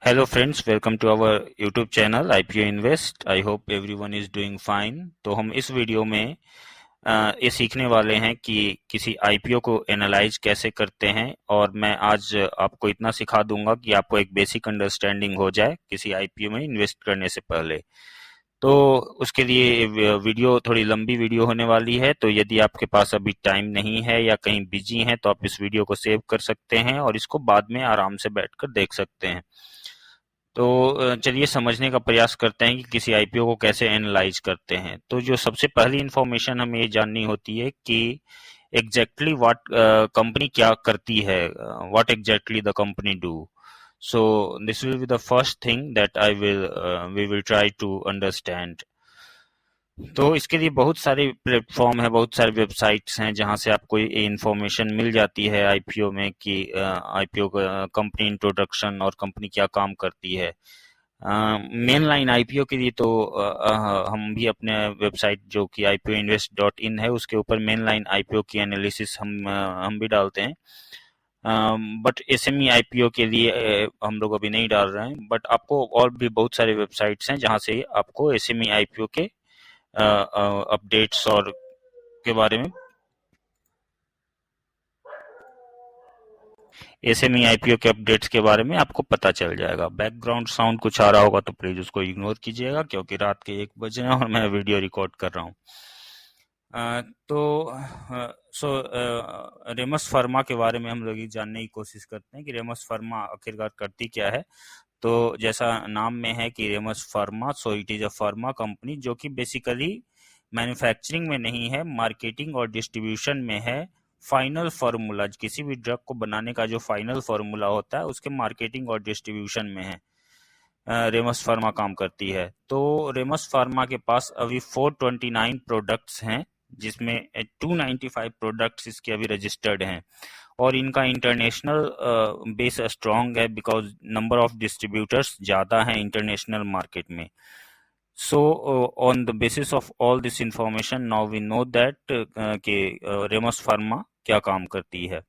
Hello friends, welcome to our YouTube channel IPO Invest. I hope everyone is doing fine. तो हम इस video में ये सीखने वाले हैं कि किसी आईपीओ को एनालाइज कैसे करते हैं, और मैं आज आपको इतना सिखा दूंगा कि आपको एक बेसिक अंडरस्टैंडिंग हो जाए किसी आईपीओ में इन्वेस्ट करने से पहले। तो उसके लिए वीडियो थोड़ी लंबी वीडियो होने वाली है, तो यदि आपके पास अभी टाइम नहीं है या कहीं बिजी हैं तो आप इस वीडियो को सेव कर सकते हैं और इसको बाद में आराम से बैठकर देख सकते हैं। तो चलिए समझने का प्रयास करते हैं कि किसी आईपीओ को कैसे एनालाइज करते हैं। तो जो सबसे पहली इंफॉर्मेशन हमें ये जाननी होती है कि एग्जैक्टली व्हाट कंपनी क्या करती है, what exactly the company do. So this will be the first thing that I will we will try to understand. तो इसके लिए बहुत सारे प्लेटफॉर्म है, बहुत सारे वेबसाइट्स हैं जहां से आपको ये इंफॉर्मेशन मिल जाती है आईपीओ में कि आईपीओ कंपनी इंट्रोडक्शन और कंपनी क्या काम करती है। मेन लाइन आईपीओ के लिए तो हम भी अपने वेबसाइट जो कि ipoinvest.in है उसके ऊपर मेन लाइन आईपीओ की एनालिसिस हम भी डालते हैं। बट एसएमई आईपीओ के लिए हम लोग अभी नहीं डाल रहे हैं, बट आपको और भी बहुत सारे वेबसाइट्स हैं जहां से आपको एसएमई आईपीओ के अपडेट्स और के बारे में एसएमई आईपीओ के अपडेट्स के बारे में आपको पता चल जाएगा। बैकग्राउंड साउंड कुछ आ रहा होगा तो प्लीज उसको इग्नोर कीजिएगा, क्योंकि रात के 1 बजे हैं और मैं वीडियो रिकॉर्ड कर रहा हूँ। रेमस फार्मा के बारे में हम लोग ये जानने की कोशिश करते हैं कि रेमस फार्मा आखिरकार करती क्या है। तो जैसा नाम में है कि ramus pharma, so it is a pharma company जो कि बेसिकली मैन्युफैक्चरिंग में नहीं है, मार्केटिंग और डिस्ट्रीब्यूशन में है। फाइनल फार्मूला, किसी भी ड्रग को बनाने का जो फाइनल फार्मूला होता है उसके मार्केटिंग और डिस्ट्रीब्यूशन में है रेमस फार्मा काम करती है। तो रेमस फार्मा के पास अभी 429 प्रोडक्ट्स हैं, जिसमें 295 प्रोडक्ट्स इसके अभी रजिस्टर्ड हैं, और इनका इंटरनेशनल बेस स्ट्रांग है बिकॉज नंबर ऑफ डिस्ट्रीब्यूटर्स ज़्यादा हैं इंटरनेशनल मार्केट में। So, on the basis of all this information, now we know that कि रेमस फार्मा क्या काम करती है।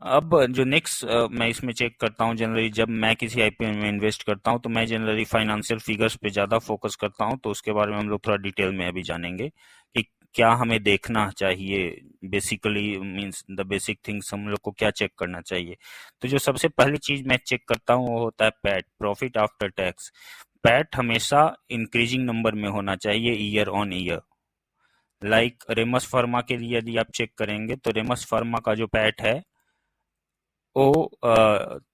अब जो नेक्स्ट मैं इसमें चेक करता हूँ, जनरली जब मैं किसी आईपीओ में इन्वेस्ट करता हूँ तो मैं जनरली फाइनेंशियल फिगर्स पे ज़्यादा फोकस करता हूँ, तो उसके बारे में हम लोग थोड़ा डिटेल में अभी जानेंगे कि क्या हमें देखना चाहिए। Basically means the basic things, हम लोग को क्या चेक करना चाहिए। तो जो सबसे पहली चीज मैं चेक करता हूँ वो होता है PAT, profit after tax. PAT हमेशा इंक्रीजिंग नंबर में होना चाहिए year on year. Like ramus pharma के लिए यदि आप चेक करेंगे तो रेमस फार्मा का जो पैट है वो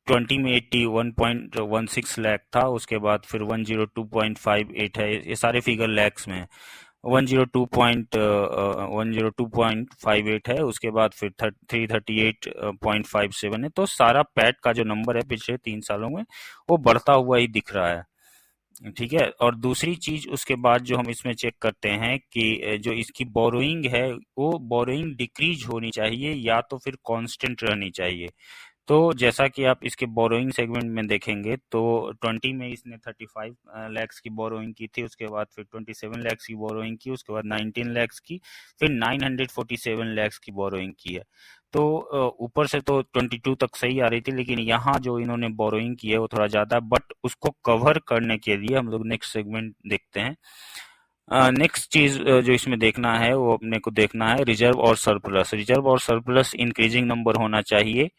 20 में 81.16 लाख था, उसके बाद फिर 102.58 है, ये सारे फिगर लैक्स में है। 102.58 है, उसके बाद फिर 338.57 है। तो सारा पैट का जो नंबर है पिछले 3 सालों में वो बढ़ता हुआ ही दिख रहा है। ठीक है, और दूसरी चीज उसके बाद जो हम इसमें चेक करते हैं कि जो इसकी बोरोइंग है वो बोरोइंग डिक्रीज होनी चाहिए या तो फिर कांस्टेंट रहनी चाहिए। तो जैसा कि आप इसके बोरोइंग सेगमेंट में देखेंगे तो 20 में इसने 35 लैक्स की बोरोइंग की थी, उसके बाद फिर 27 लैक्स की बोरोइंग की, उसके बाद 19 लैक्स की, फिर 947 लैक्स की बोरोइंग की है। तो ऊपर से तो 22 तक सही आ रही थी, लेकिन यहाँ जो इन्होंने बोरोइंग की है वो थोड़ा ज्यादा, बट उसको कवर करने के लिए हम लोग नेक्स्ट सेगमेंट देखते हैं। नेक्स्ट चीज जो इसमें देखना है वो अपने को देखना है रिजर्व और सरप्लस। रिजर्व और सरप्लस इंक्रीजिंग नंबर होना चाहिए।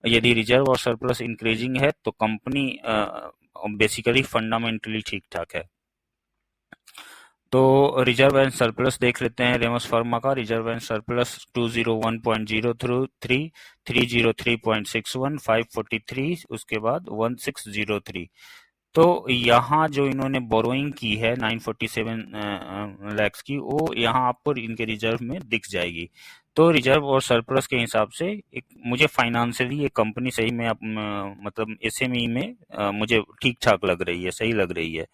यदि रिजर्व और सरप्लस इंक्रीजिंग है तो कंपनी बेसिकली फंडामेंटली ठीक ठाक है। तो रिजर्व एंड सरप्लस देख लेते हैं रेमस फार्मा का। रिजर्व एंड सरप्लस 201.03, 303.61, 543, उसके बाद 1603। तो यहाँ जो इन्होंने बोरोइंग की है 947 लैक्स की, वो यहाँ आपको इनके रिजर्व में दिख जाएगी। तो रिजर्व और सरप्लस के हिसाब से एक मुझे फाइनेंशियली ये कंपनी सही में मतलब एसएमई में मुझे ठीक ठाक लग रही है, सही लग रही है।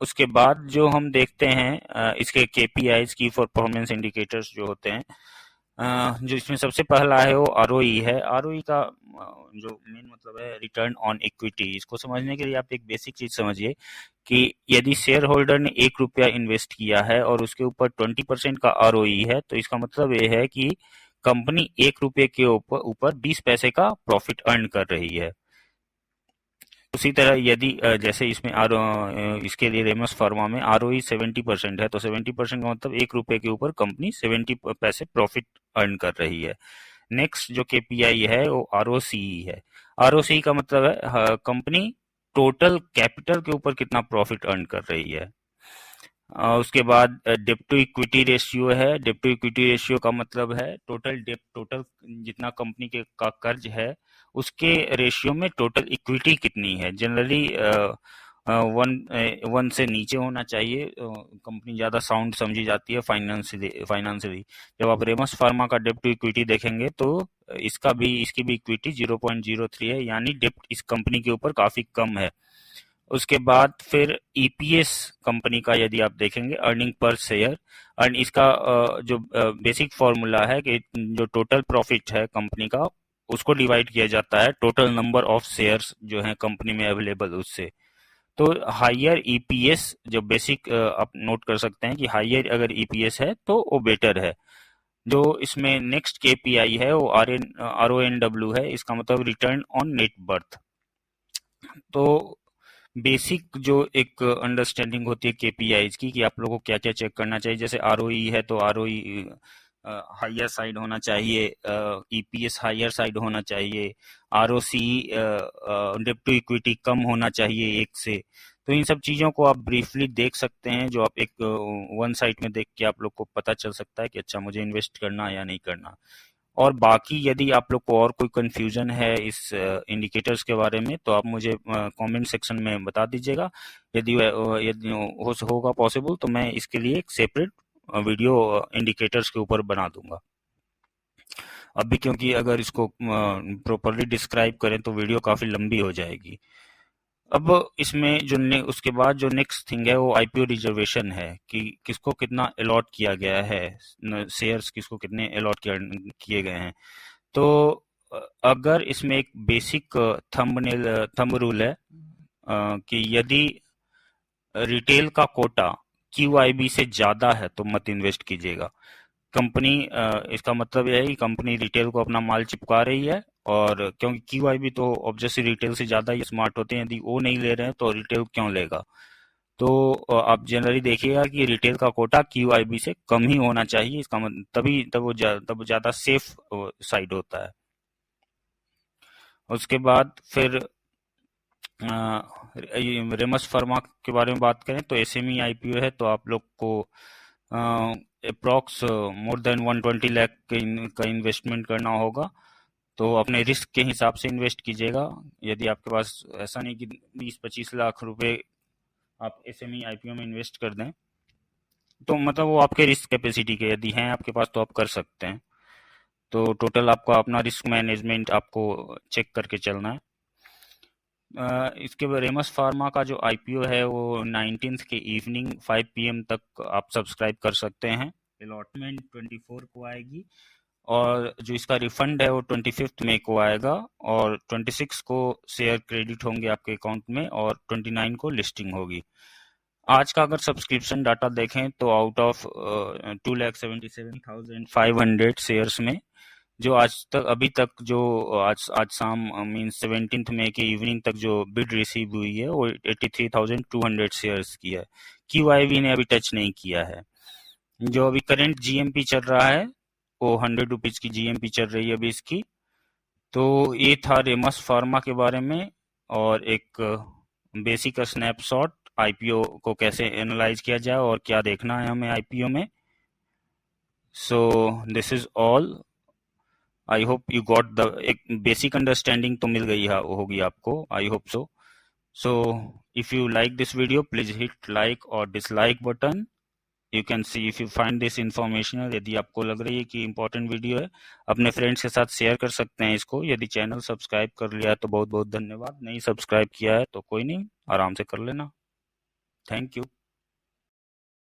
उसके बाद जो हम देखते हैं इसके केपीआईज की परफॉर्मेंस इंडिकेटर्स जो होते हैं, जो इसमें सबसे पहला है वो आरओई है। आरओई का जो मेन मतलब है रिटर्न ऑन इक्विटी। इसको समझने के लिए आप एक बेसिक चीज समझिए कि यदि शेयर होल्डर ने 1 रुपया इन्वेस्ट किया है और उसके ऊपर 20% का आरओई है, तो इसका मतलब ये है कि कंपनी 1 रुपये के ऊपर ऊपर 20 पैसे का प्रॉफिट अर्न कर रही है। उसी तरह यदि जैसे इसमें इसके लिए रेमस फार्मा में ROE 70% है, तो 70% का मतलब ₹1 के ऊपर कंपनी 70 पैसे प्रॉफिट अर्न कर रही है। नेक्स्ट जो KPI है वो ROCE है। ROCE का मतलब है कंपनी टोटल कैपिटल के ऊपर कितना प्रॉफिट अर्न कर रही है। उसके बाद डेब्ट टू इक्विटी रेशियो है। डेब्ट टू इक्विटी रेशियो का मतलब है टोटल डेब्ट, टोटल जितना कंपनी के का कर्ज है उसके रेशियो में टोटल इक्विटी कितनी है। जनरली वन से नीचे होना चाहिए, कंपनी ज्यादा साउंड समझी जाती है फाइनेंशियली। जब आप रेमस फार्मा का डेब्ट टू इक्विटी देखेंगे तो इसकी भी इक्विटी 0.03 है, यानी डेब्ट इस कंपनी के ऊपर काफी कम है। उसके बाद फिर EPS कंपनी का यदि आप देखेंगे, अर्निंग पर शेयर, अर्न इसका जो बेसिक फॉर्मूला है कि जो टोटल प्रॉफिट है कंपनी का उसको डिवाइड किया जाता है टोटल नंबर ऑफ शेयर्स जो है कंपनी में अवेलेबल उससे। तो हायर EPS जो बेसिक आप नोट कर सकते हैं कि हायर अगर EPS है तो वो बेटर है। जो इसमें नेक्स्ट KPI है वो RONW है, इसका मतलब रिटर्न ऑन नेट वर्थ। तो बेसिक जो एक अंडरस्टैंडिंग होती है KPIs की कि आप लोगों को क्या क्या चेक करना चाहिए। जैसे ROE है तो ROE हायर साइड होना चाहिए, EPS हायर साइड होना चाहिए, ROCE डेब्ट टू इक्विटी कम होना चाहिए 1 से। तो इन सब चीजों को आप ब्रीफली देख सकते हैं, जो आप एक वन साइट में देख के आप लोग को पता चल सकता है कि अच्छा मुझे इन्वेस्ट करना या नहीं करना। और बाकी यदि आप लोग को और कोई कंफ्यूजन है इस इंडिकेटर्स के बारे में तो आप मुझे कमेंट सेक्शन में बता दीजिएगा। यदि होगा पॉसिबल तो मैं इसके लिए एक सेपरेट वीडियो इंडिकेटर्स के ऊपर बना दूंगा। अभी क्योंकि अगर इसको प्रॉपरली डिस्क्राइब करें तो वीडियो काफी लंबी हो जाएगी। अब इसमें उसके बाद जो नेक्स्ट थिंग है वो IPO रिजर्वेशन है कि किसको कितना अलॉट किया गया है, शेयर्स किसको कितने अलॉट किए गए हैं। तो अगर इसमें एक बेसिक थंब रूल है कि यदि रिटेल का कोटा QIB से ज्यादा है तो मत इन्वेस्ट कीजिएगा। कंपनी इसका मतलब यह है कि कंपनी रिटेल को अपना माल चिपका रही है, और क्योंकि QIB तो ऑब्वियसली रिटेल से ज्यादा ही स्मार्ट होते हैं, यदि वो नहीं ले रहे हैं तो रिटेल क्यों लेगा। तो आप जनरली देखिएगा कि रिटेल का कोटा QIB से कम ही होना चाहिए, इसका मतलब तब वो ज्यादा सेफ साइड होता है। उसके बाद फिर रेमस फार्मा के बारे में बात करें तो SME IPO है, तो आप लोग को अप्रॉक्स मोर देन 120 लाख का इन्वेस्टमेंट करना होगा। तो अपने रिस्क के हिसाब से इन्वेस्ट कीजिएगा। यदि आपके पास ऐसा नहीं कि 20-25 लाख रुपए आप SME IPO में इन्वेस्ट कर दें, तो मतलब वो आपके रिस्क कैपेसिटी के यदि हैं आपके पास तो आप कर सकते हैं। तो टोटल आपका अपना रिस्क मैनेजमेंट आपको चेक करके चलना है। इसके बाद रेमस फार्मा का जो IPO है वो 19th के इवनिंग 5 PM तक आप सब्सक्राइब कर सकते हैं। अलॉटमेंट 24 को आएगी, और जो इसका रिफंड है वो 25th मई को आएगा, और 26 को शेयर क्रेडिट होंगे आपके अकाउंट में, और 29 को लिस्टिंग होगी। आज का अगर सब्सक्रिप्शन डाटा देखें तो आउट ऑफ 2,77,500 शेयर्स में जो अभी तक जो आज शाम मींस 17th मई के इवनिंग तक जो बिड रिसीव हुई है वो 83,200 शेयर्स की है। QIB ने अभी टच नहीं किया है। जो अभी करंट GMP चल रहा है वो 100 रुपीज की GMP चल रही है अभी इसकी। तो ये था रेमस फार्मा के बारे में, और एक बेसिक स्नैपशॉट IPO को कैसे एनालाइज किया जाए और क्या देखना है हमें IPO में। So this is all. I hope you got the एक बेसिक अंडरस्टैंडिंग तो मिल गई होगी आपको, I hope so. So if you like this video please hit like और dislike button. You can see if you find this informational, यदि आपको लग रही है कि इंपॉर्टेंट वीडियो है अपने फ्रेंड्स के साथ शेयर कर सकते हैं इसको। यदि चैनल सब्सक्राइब कर लिया है तो बहुत बहुत धन्यवाद, नहीं सब्सक्राइब किया है तो कोई नहीं, आराम से कर लेना। Thank you.